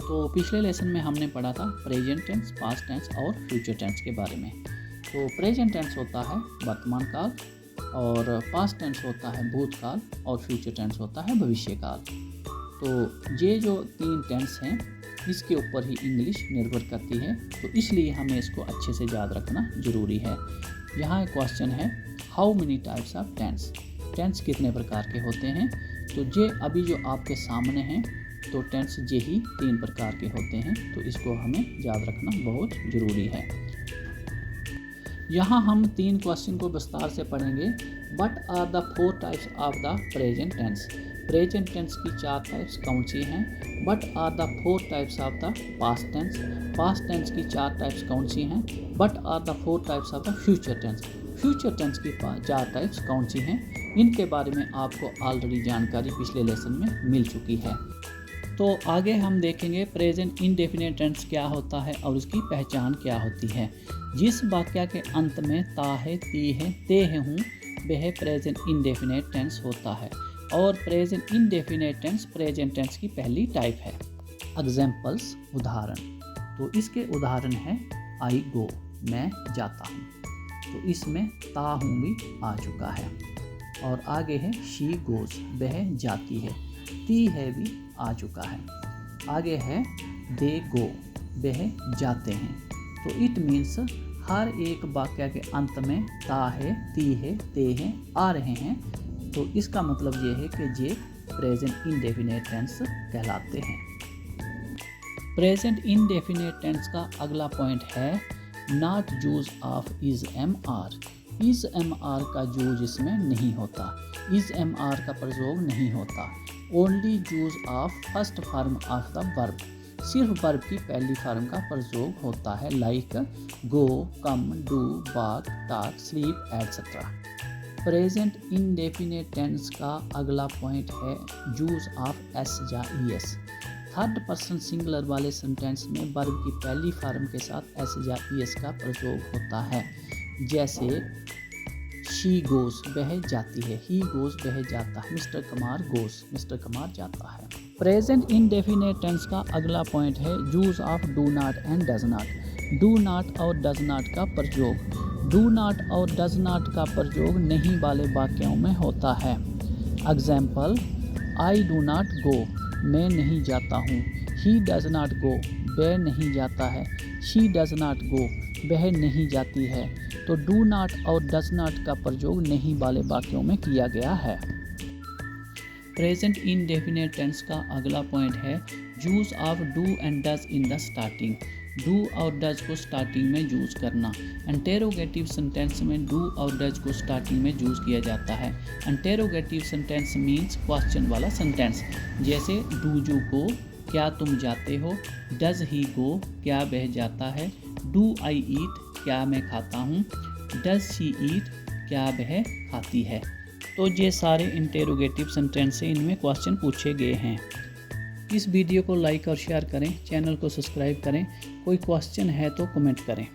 तो पिछले लेसन में हमने पढ़ा था प्रेजेंट टेंस, पास्ट टेंस और फ्यूचर टेंस के बारे में। तो प्रेजेंट टेंस होता है वर्तमान काल, और पास्ट टेंस होता है भूतकाल, और फ्यूचर टेंस होता है भविष्यकाल। तो ये जो 3 टेंस हैं इसके ऊपर ही इंग्लिश निर्भर करती है, तो इसलिए हमें इसको अच्छे से याद रखना ज़रूरी है। यहाँ एक क्वेश्चन है, how many types of tense, tense कितने प्रकार के होते हैं। तो ये अभी जो आपके सामने हैं तो टेंस ये ही 3 प्रकार के होते हैं, तो इसको हमें याद रखना बहुत ज़रूरी है। यहाँ हम 3 क्वेश्चन को विस्तार से पढ़ेंगे। What are the 4 types of the present tense, present tense की 4 टाइप्स कौन सी हैं। What are the 4 types of the past tense, past tense की 4 टाइप्स कौन सी हैं। What are the 4 types of the future tense, future tense की 4 types कौन सी हैं। इनके बारे में आपको ऑलरेडी जानकारी पिछले लेसन में मिल चुकी है। तो आगे हम देखेंगे प्रेजेंट इंडेफिनिट टेंस क्या होता है और उसकी पहचान क्या होती है। जिस वाक्य के अंत में ता है, ती है, ते है, हूँ, वह प्रेजेंट इंडेफिनिट टेंस होता है। और present indefinite tense present tense की पहली टाइप है। एग्जाम्पल्स, उदाहरण, तो इसके उदाहरण है आई गो, मैं जाता हूँ, तो इसमें ता हूँ भी आ चुका है। और आगे है शी गोज, वह जाती है, ती है भी आ चुका है। आगे है दे गो, वह जाते हैं। तो इट मीन्स हर एक वाक्य के अंत में ता है, ती है, ते हैं, आ रहे हैं। तो इसका मतलब ये है कि ये प्रेजेंट इंडेफिनिट टेंस कहलाते हैं। प्रेजेंट इंडेफिनिट टेंस का अगला पॉइंट है not use of is am are. Is am are का यूज इसमें नहीं होता, इज एम आर का प्रयोग नहीं होता। Only use of first form of the verb, सिर्फ वर्ब की पहली फॉर्म का प्रयोग होता है, like go, come, do, walk, talk, sleep etcetera. Present indefinite tense का अगला पॉइंट है यूज ऑफ एस या e s. Third person singular वाले सेंटेंस में वर्ब की पहली फॉर्म के साथ एस या ई एस का प्रयोग होता है। जैसे शी गोज, वह जाती है, ही गोज, वह जाता है, mister Kumar goes, mister Kumar जाता है। प्रेजेंट इंडेफिनिट टेंस का अगला पॉइंट है use of do not and does not. Do not और डज नॉट का प्रयोग, डू नॉट और डज नॉट का प्रयोग नहीं वाले वाक्यों में होता है। Example, I do not go, मैं नहीं जाता हूँ। ही डज नॉट गो, वह नहीं जाता है। शी डज नॉट गो, वह नहीं जाती है। तो डू नॉट और डज नॉट का प्रयोग नहीं वाले वाक्यों में किया गया है। प्रेजेंट इंडेफिनिट टेंस का अगला पॉइंट है use of do and does in the starting. Do और डज को स्टार्टिंग में यूज करना। इंटेरोगेटिव सेंटेंस में डू और डज को स्टार्टिंग में यूज किया जाता है। इंटेरोगेटिव सेंटेंस मीन्स क्वेश्चन वाला सेंटेंस। जैसे डू यू गो, क्या तुम जाते हो। डज ही गो, क्या वह जाता है। डू आई ईट, क्या मैं खाता हूँ। डज शी ईट, क्या वह खाती है। तो ये सारे इंटेरोगेटिव सेंटेंस से इनमें क्वेश्चन पूछे गए हैं। इस वीडियो को लाइक और शेयर करें, चैनल को सब्सक्राइब करें। कोई क्वेश्चन है तो कमेंट करें।